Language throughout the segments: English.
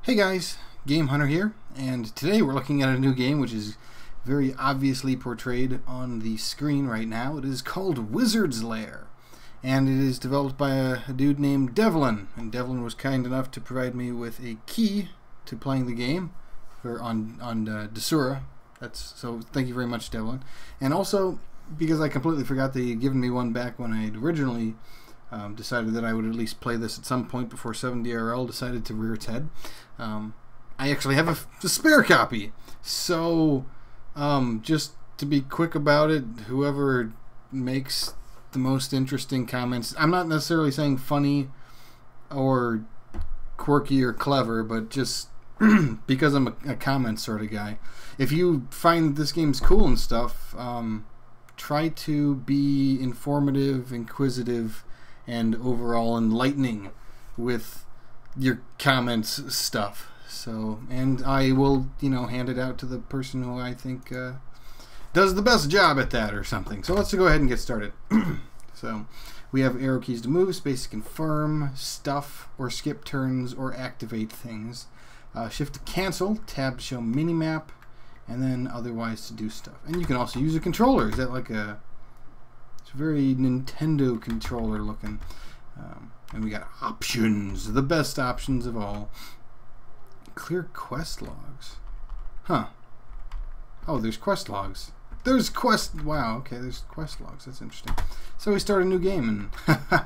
Hey guys, Game Hunter here, and today we're looking at a new game which is very obviously portrayed on the screen right now. It is called Wizard's Lair, and it is developed by a dude named Devlin, and Devlin was kind enough to provide me with a key to playing the game on Desura. So thank you very much, Devlin. And also, because I completely forgot that he had given me one back when I had originally decided that I would at least play this at some point before 7DRL decided to rear its head. I actually have a spare copy. So, just to be quick about it, whoever makes the most interesting comments, I'm not necessarily saying funny or quirky or clever, but just because I'm a comment sort of guy. If you find this game's cool and stuff, try to be informative, inquisitive, and overall enlightening with your comments stuff. So, and I will, hand it out to the person who I think does the best job at that or something. So let's go ahead and get started. So we have arrow keys to move, space to confirm, stuff, or skip turns, or activate things. Shift to cancel, tab to show minimap, and then otherwise to do stuff. And you can also use a controller. Is that like a... It's very Nintendo controller looking. And we got options, the best options of all. Clear quest logs. Huh. Oh, there's quest logs. There's quest... Wow, okay, there's quest logs. That's interesting. So we start a new game, and...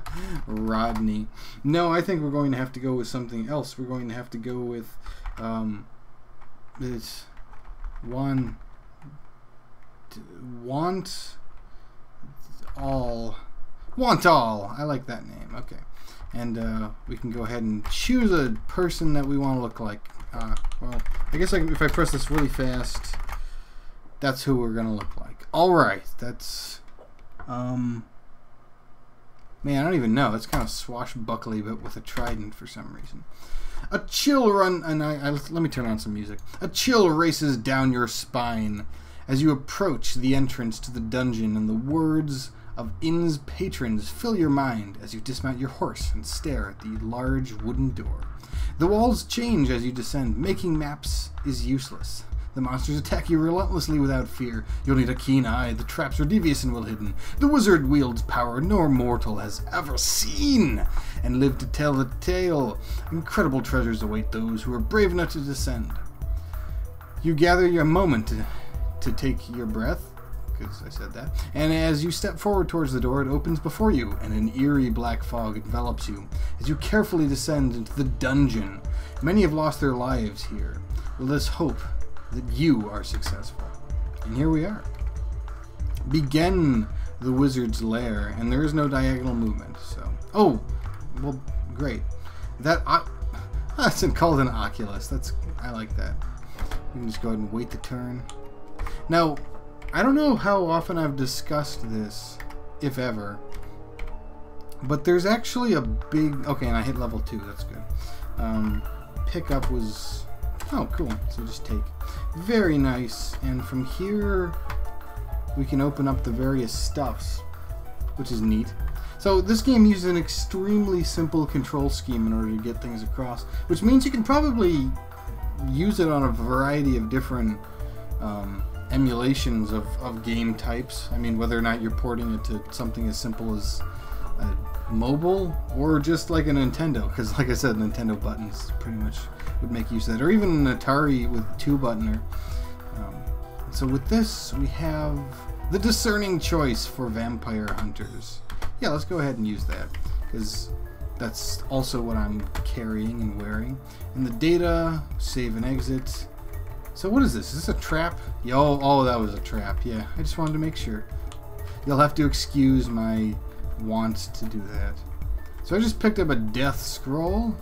Rodney. No, I think we're going to have to go with something else. We're going to have to go with... It's... Want all. I like that name. Okay. And we can go ahead and choose a person that we want to look like. Well, I guess if I press this really fast, that's who we're going to look like. Alright. That's... Man, I don't even know. That's kind of swashbuckly, but with a trident for some reason. A chill run... And let me turn on some music. A chill races down your spine as you approach the entrance to the dungeon, and the words of inn's patrons fill your mind as you dismount your horse and stare at the large wooden door. The walls change as you descend. Making maps is useless. The monsters attack you relentlessly without fear. You'll need a keen eye. The traps are devious and well hidden. The wizard wields power no mortal has ever seen, and live to tell the tale. Incredible treasures await those who are brave enough to descend. You gather your moment to take your breath, because I said that, and as you step forward towards the door, it opens before you, and an eerie black fog envelops you as you carefully descend into the dungeon. Many have lost their lives here. Let us hope that you are successful. And here we are. Begin the wizard's lair, and there is no diagonal movement. So, oh, well, great. That's called an oculus. I like that. You can just go ahead and wait the turn. Now, I don't know how often I've discussed this, if ever, but there's actually a big... Okay, and I hit level 2, that's good. Pickup was... Oh, cool. So just take. Very nice. And from here, we can open up the various stuffs, which is neat. So this game uses an extremely simple control scheme in order to get things across, which means you can probably use it on a variety of different emulations of game types. I mean, whether or not you're porting it to something as simple as mobile or just like a Nintendo, because like I said, Nintendo buttons pretty much would make use of that, or even an Atari with 2-buttoner. So with this, we have the discerning choice for vampire hunters. Yeah, let's go ahead and use that, because that's also what I'm carrying and wearing. And the data, save and exit. So what is this? Is this a trap? Oh, that was a trap. Yeah, I just wanted to make sure. You'll have to excuse my want to do that. So I just picked up a death scroll.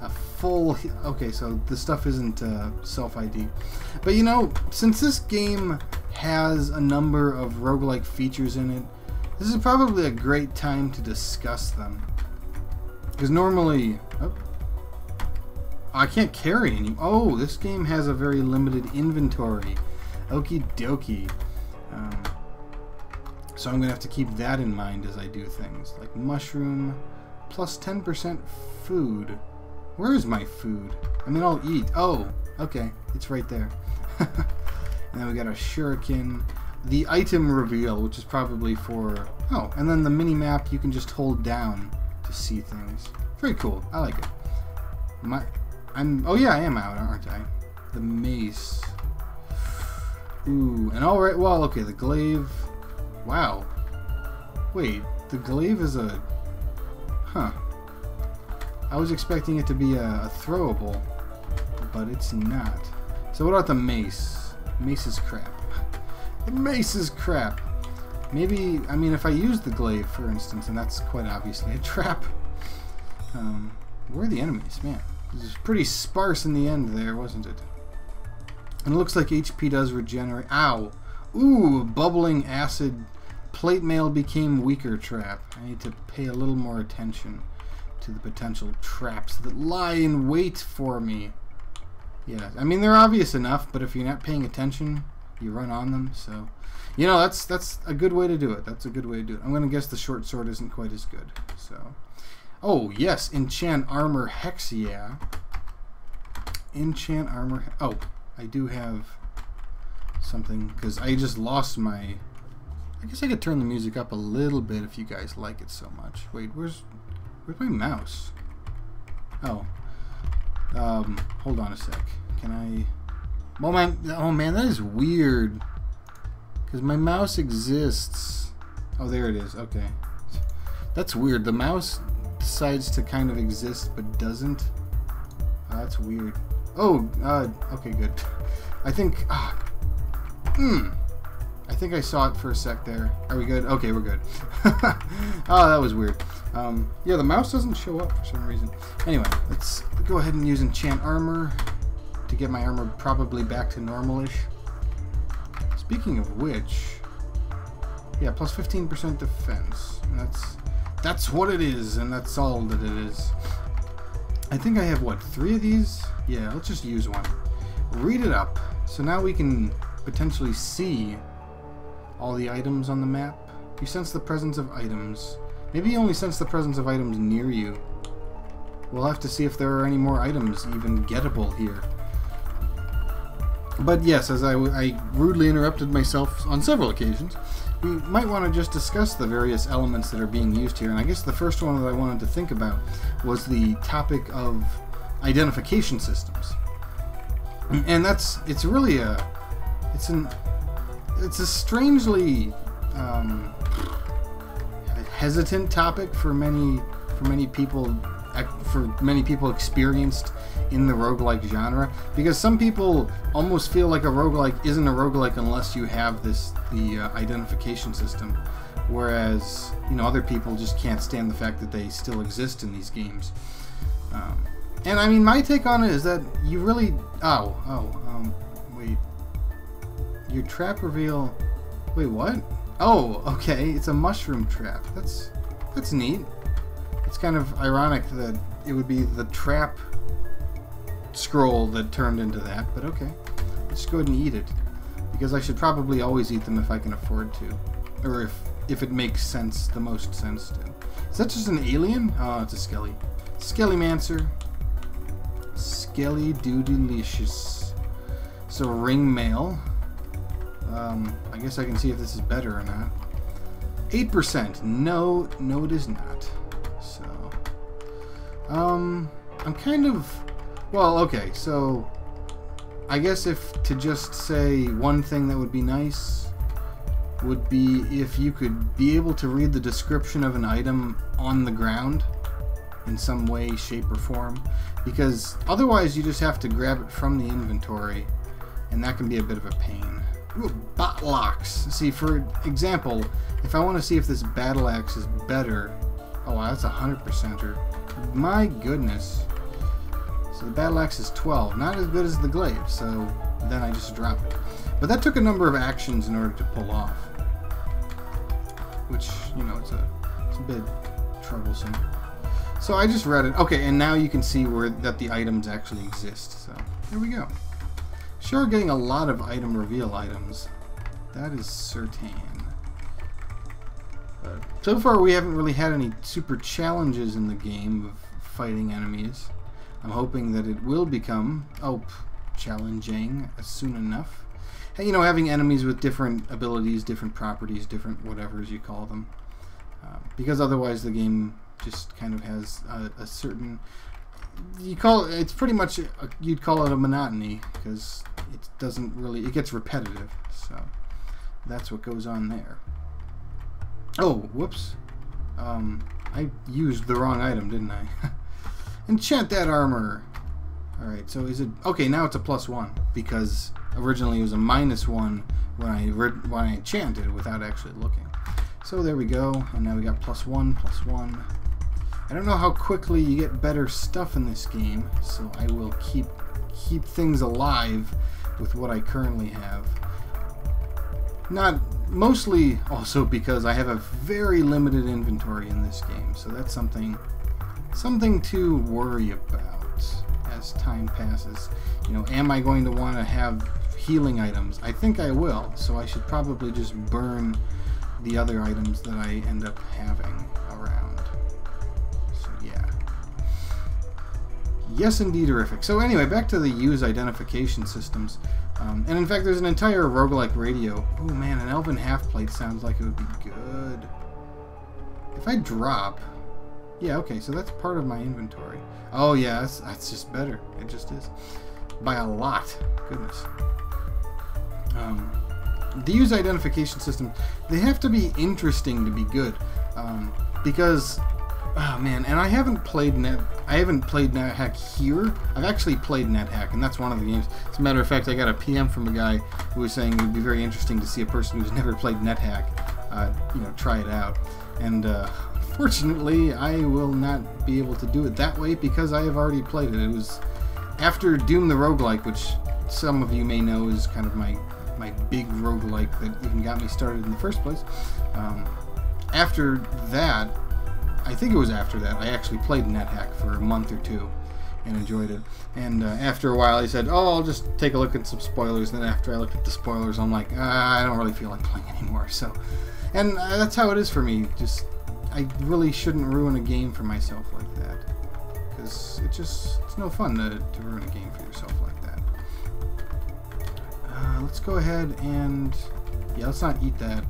A full... Okay, so the stuff isn't self-ID. But since this game has a number of roguelike features in it, this is probably a great time to discuss them. Because normally... Oh, I can't carry any... Oh, this game has a very limited inventory. Okie dokie. So I'm going to have to keep that in mind as I do things. Like mushroom, plus 10% food. Where is my food? I mean, I'll eat. Oh, okay. It's right there. And then we got a shuriken. The item reveal, which is probably for... Oh, and then the mini-map, you can just hold down to see things. Very cool. I like it. Oh yeah, I am out, aren't I? The mace. Ooh, and alright, well, okay, the glaive. Wow. Wait, the glaive is a... Huh. I was expecting it to be a throwable, but it's not. So what about the mace? Mace is crap. The mace is crap. Maybe, I mean, if I use the glaive, for instance, and that's quite obviously a trap. Where are the enemies? Man, this is pretty sparse in the end there, wasn't it? And it looks like HP does regenerate. Ow! Ooh, bubbling acid. Plate mail became weaker trap. I need to pay a little more attention to the potential traps that lie in wait for me. Yeah, I mean, they're obvious enough, but if you're not paying attention, you run on them. So, you know, that's a good way to do it. That's a good way to do it. I'm going to guess the short sword isn't quite as good. So, oh, yes, enchant armor hex, yeah. Enchant armor. Oh, I do have something, because I just lost my... I guess I could turn the music up a little bit if you guys like it so much. Wait, where's my mouse? Oh. Hold on a sec. Can I... Well, oh man, that is weird. Because my mouse exists. Oh, there it is. Okay. That's weird. The mouse decides to kind of exist, but doesn't. Oh, that's weird. Oh, okay, good. I think... I think I saw it for a sec there. Are we good? Okay, we're good. Oh, that was weird. Yeah, the mouse doesn't show up for some reason. Anyway, let's go ahead and use enchant armor to get my armor probably back to normal-ish. Speaking of which, yeah, plus 15% defense. And that's what it is, and that's all that it is. I think I have, what, 3 of these? Yeah, let's just use one. Read it up. So now we can potentially see all the items on the map. You sense the presence of items. Maybe you only sense the presence of items near you. We'll have to see if there are any more items even gettable here. But yes, as I rudely interrupted myself on several occasions, we might want to just discuss the various elements that are being used here. And I guess the first one that I wanted to think about was the topic of identification systems. And it's really it's a strangely hesitant topic for many people experienced in the roguelike genre, because some people almost feel like a roguelike isn't a roguelike unless you have the identification system, whereas, you know, other people just can't stand the fact that they still exist in these games. And I mean, my take on it is that you really wait, your trap reveal, wait, what? Oh, okay, it's a mushroom trap. That's neat. It's kind of ironic that it would be the trap scroll that turned into that, but okay. Let's go ahead and eat it, because I should probably always eat them if I can afford to, or if it makes sense, the most sense to. Is that just an alien? Oh, it's a skelly. Skellymancer. Skelly doodylicious. So ring mail. I guess I can see if this is better or not. 8%. No, it is not. So, I'm kind of, well, okay, so I guess if to just say one thing that would be nice would be if you could be able to read the description of an item on the ground in some way, shape, or form, because otherwise you just have to grab it from the inventory, and that can be a bit of a pain. Ooh, bot locks. See, for example, if I want to see if this battle axe is better, oh wow, that's 100%er. My goodness. So the battle axe is 12, not as good as the glaive, so then I just drop it. But that took a number of actions in order to pull off, which, you know, it's a bit troublesome. So I just read it. Okay, and now you can see that the items actually exist. So here we go. Sure, getting a lot of item reveal items. That is certain. But so far we haven't really had any super challenges in the game of fighting enemies. I'm hoping that it will become challenging soon enough. You know, having enemies with different abilities, different properties, different whatevers you call them. Because otherwise the game just kind of has a certain... it's pretty much, you'd call it a monotony, because it doesn't really... It gets repetitive, so that's what goes on there. Oh, whoops. I used the wrong item, didn't I? Enchant that armor! Alright, so is it... Okay, now it's a +1, because originally it was a -1 when I enchanted without actually looking. So there we go, and now we got +1, +1. I don't know how quickly you get better stuff in this game, so I will keep things alive with what I currently have. Mostly also because I have a very limited inventory in this game, so that's something to worry about as time passes. You know, am I going to want to have healing items? I think I will, so I should probably just burn the other items that I end up having around. So yeah. Yes, indeed, horrific. So anyway, back to the use identification systems. And in fact, there's an entire roguelike radio. Oh man, an elven half-plate sounds like it would be good. If I drop... Yeah, okay, so that's part of my inventory. Oh yeah, that's just better. It just is. By a lot. Goodness. The use identification system, they have to be interesting to be good. Because... Oh man, and I haven't played NetHack here. I've actually played NetHack, and that's one of the games. As a matter of fact, I got a PM from a guy who was saying it would be very interesting to see a person who's never played NetHack, you know, try it out. And fortunately, I will not be able to do it that way because I have already played it. It was after Doom the Roguelike, which some of you may know is kind of my big roguelike that even got me started in the first place. After that, I think it was after that, I actually played NetHack for a month or two and enjoyed it. And after a while, he said, "Oh, I'll just take a look at some spoilers." And then after I looked at the spoilers, I'm like, I don't really feel like playing anymore. So, and that's how it is for me. Just, I really shouldn't ruin a game for myself like that, because it's no fun to ruin a game for yourself like that. Let's go ahead and, yeah, let's not eat that.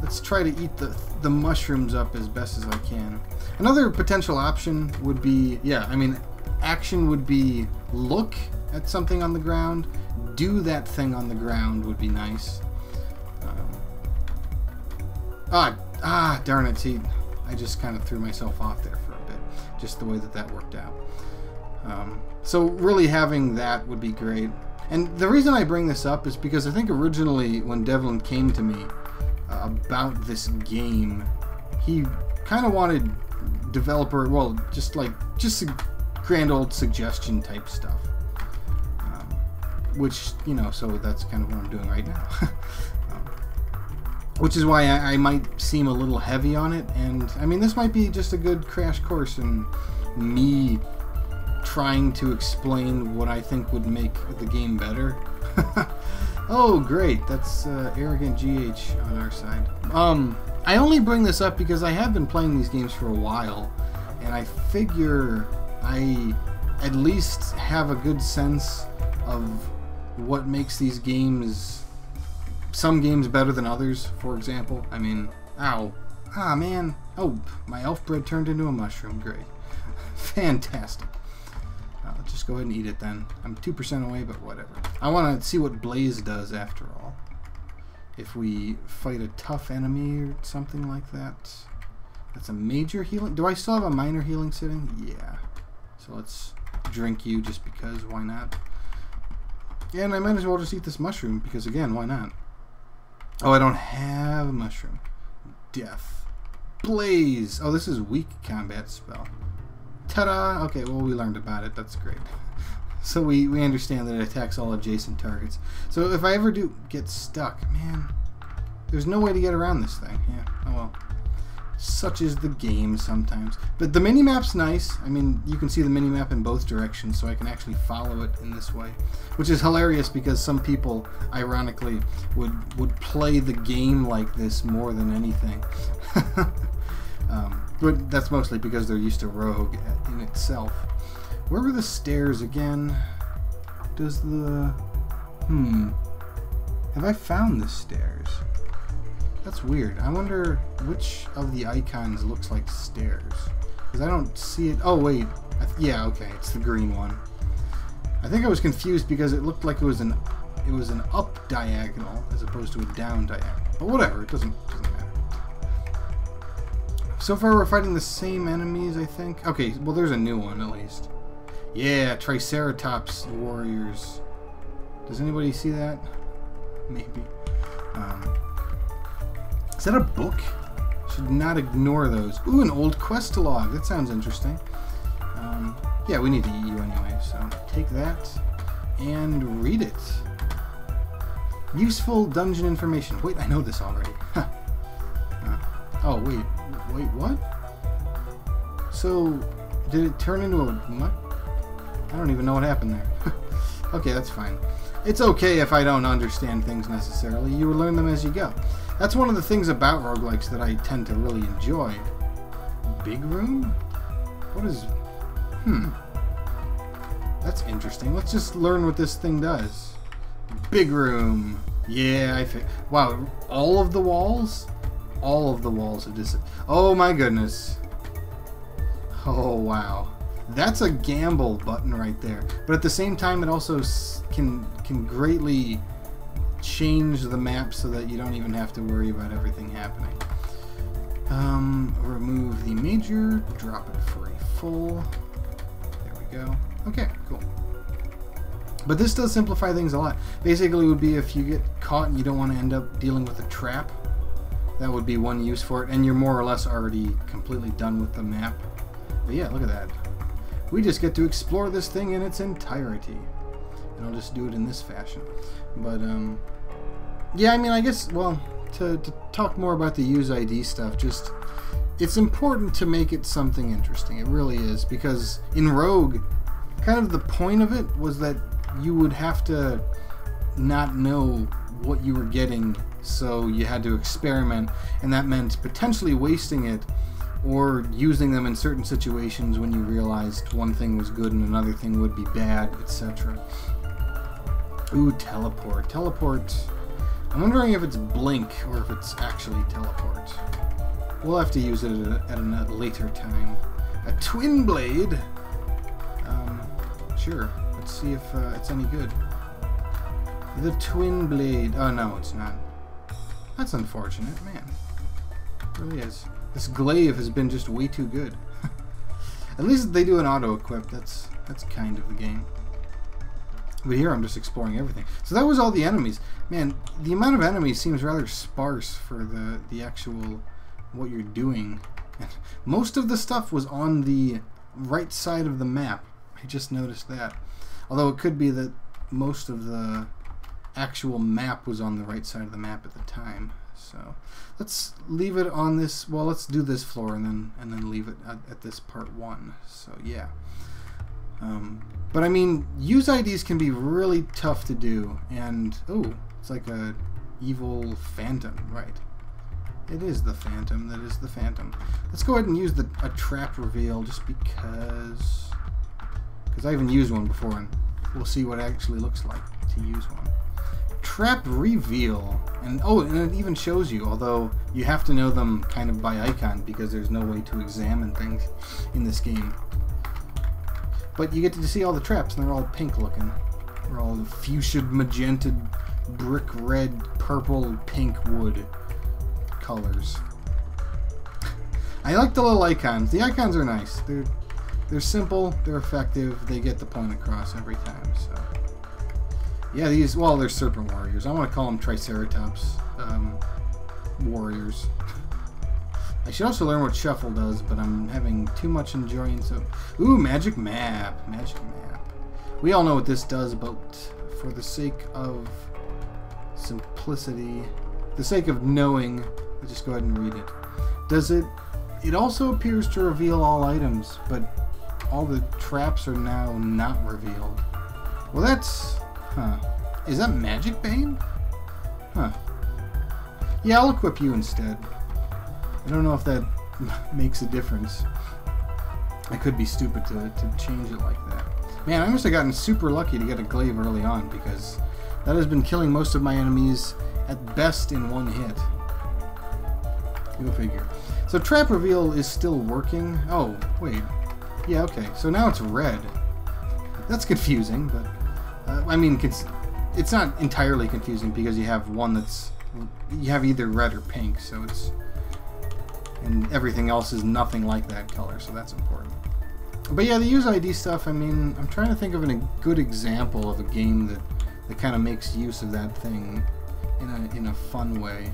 Let's try to eat the mushrooms up as best as I can. Another potential option would be, yeah, I mean, action would be look at something on the ground, do that thing on the ground would be nice. Darn it, see, I just kind of threw myself off there for a bit, just the way that worked out. So really having that would be great. And the reason I bring this up is because I think originally when Devlin came to me about this game, he kind of wanted developer, well, just grand old suggestion type stuff, which, you know, so that's kind of what I'm doing right now. Which is why I might seem a little heavy on it, and I mean, this might be just a good crash course in me trying to explain what I think would make the game better. Oh, great. That's arrogant GH on our side. I only bring this up because I have been playing these games for a while, and I figure I at least have a good sense of what makes these games, some games better than others, for example. I mean, ow. Ah, man. Oh, my elf bread turned into a mushroom. Great. Fantastic. Let's just go ahead and eat it then. I'm 2% away, but whatever. I want to see what Blaze does after all. If we fight a tough enemy or something like that. That's a major healing. Do I still have a minor healing sitting? Yeah. So let's drink you just because. Why not? Yeah, and I might as well just eat this mushroom because, again, why not? Oh, I don't have a mushroom. Death. Blaze. Oh, this is weak combat spell. Ta-da! Okay, well, we learned about it. That's great. So we understand that it attacks all adjacent targets. So if I ever do get stuck, man, there's no way to get around this thing. Yeah, oh well. Such is the game sometimes. But the minimap's nice. I mean, you can see the minimap in both directions, so I can actually follow it in this way. Which is hilarious because some people, ironically, would play the game like this more than anything. But that's mostly because they're used to Rogue in itself. Where were the stairs again? Does the... Have I found the stairs? That's weird. I wonder which of the icons looks like stairs. Because I don't see it... Oh, wait. Yeah, okay. It's the green one. I think I was confused because it looked like it was an up diagonal as opposed to a down diagonal. But whatever. It doesn't matter. So far we're fighting the same enemies, I think. Okay, well there's a new one at least. Yeah, Triceratops warriors. Does anybody see that? Maybe. Is that a book? Should not ignore those. Ooh, an old quest log. That sounds interesting. Yeah, we need to eat you anyway, so take that and read it. Useful dungeon information. Wait, I know this already. Oh, wait, what? So, did it turn into a what? I don't even know what happened there. Okay, that's fine. It's okay if I don't understand things necessarily. You learn them as you go. That's one of the things about roguelikes that I tend to really enjoy. Big room? What is... That's interesting. Let's just learn what this thing does. Big room. Yeah, wow, all of the walls? All of the walls have disappeared. Oh my goodness. Oh wow. That's a gamble button right there. But at the same time, it also can greatly change the map so that you don't even have to worry about everything happening. Remove the major, drop it for a full. There we go. Okay, cool. But this does simplify things a lot. Basically, it would be if you get caught and you don't want to end up dealing with a trap. That would be one use for it, and you're more or less already completely done with the map. But yeah, look at that. We just get to explore this thing in its entirety. And I'll just do it in this fashion. But, yeah, I mean, I guess, well, to talk more about the use ID stuff, just, it's important to make it something interesting. It really is, because in Rogue, kind of the point of it was that you would have to not know what you were getting, so you had to experiment, and that meant potentially wasting it or using them in certain situations when you realized one thing was good and another thing would be bad, etc. Ooh, teleport. Teleport. I'm wondering if it's blink or if it's actually teleport. We'll have to use it at a later time. A twin blade? Sure. Let's see if it's any good. The twin blade. Oh, no, it's not. That's unfortunate, man. It really is. This glaive has been just way too good. At least they do an auto-equip. That's kind of the game. But here I'm just exploring everything. So that was all the enemies. Man, the amount of enemies seems rather sparse for the actual what you're doing. Most of the stuff was on the right side of the map. I just noticed that. Although it could be that most of the actual map was on the right side of the map at the time. So let's leave it on this. Well, let's do this floor and then leave it at this part 1. So yeah. But I mean, use IDs can be really tough to do, and oh, it's like a evil phantom, right? It is the phantom. That is the phantom. Let's go ahead and use a trap reveal just because I haven't used one before, and we'll see what it actually looks like to use one. Trap reveal, and oh, and it even shows you, although you have to know them kind of by icon because there's no way to examine things in this game. But you get to see all the traps, and they're all pink looking. They're all fuchsia, magenta, brick red, purple, pink wood colors. I like the little icons. The icons are nice. They're simple, they're effective, they get the point across every time. So yeah, these, well, they're serpent warriors. I want to call them Triceratops warriors. I should also learn what shuffle does, but I'm having too much enjoying. So, ooh, magic map, magic map. We all know what this does, but for the sake of simplicity, the sake of knowing, let's just go ahead and read it. Does it? It also appears to reveal all items, but all the traps are now not revealed. Well, that's, is that Magic Bane? Huh. Yeah, I'll equip you instead. I don't know if that makes a difference. I could be stupid to change it like that. Man, I must have gotten super lucky to get a glaive early on, because that has been killing most of my enemies at best in one hit. Go figure. So trap reveal is still working. Oh, wait. Yeah, okay. So now it's red. That's confusing, but I mean, it's not entirely confusing because you have one that's... You have either red or pink, so it's... And everything else is nothing like that color, so that's important. But yeah, the use ID stuff, I mean, I'm trying to think of a good example of a game that kind of makes use of that thing in a fun way.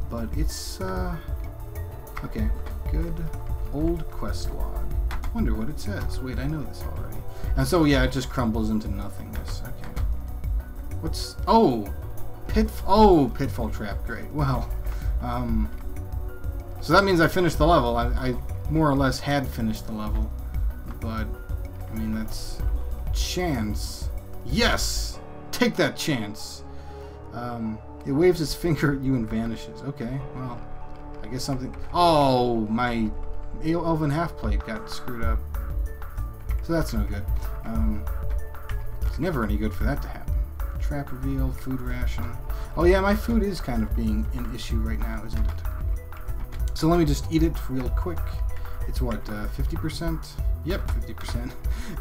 But it's, okay, good old quest log. Wonder what it says. Wait, I know this already. And so, yeah, it just crumbles into nothingness. Okay. What's... Oh! Pitfall trap. Great. Well, so that means I finished the level. I more or less had finished the level. But, I mean, that's... Chance. Yes! Take that chance! It waves its finger at you and vanishes. Okay, well, I guess something... Oh, my elven half-plate got screwed up. So that's no good. It's never any good for that to happen. Trap reveal, food ration. Oh yeah, my food is kind of being an issue right now, isn't it? So let me just eat it real quick. It's what, 50%? Yep, 50%.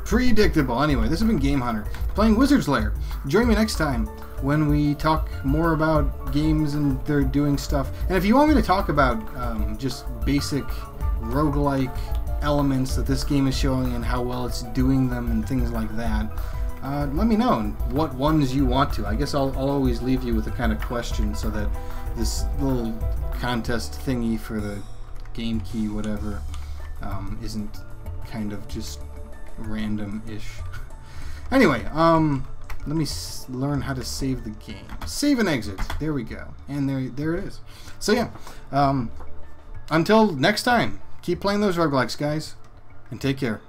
Predictable. Anyway, this has been Game Hunter, playing Wizard's Lair. Join me next time when we talk more about games and they're doing stuff. And if you want me to talk about just basic roguelike elements that this game is showing and how well it's doing them and things like that, let me know what ones you want to. I guess I'll always leave you with a kind of question so that this little contest thingy for the game key, whatever, isn't kind of just random-ish. Anyway, let me learn how to save the game. Save and exit. There we go. And there it is. So yeah, until next time, keep playing those roguelikes, guys, and take care.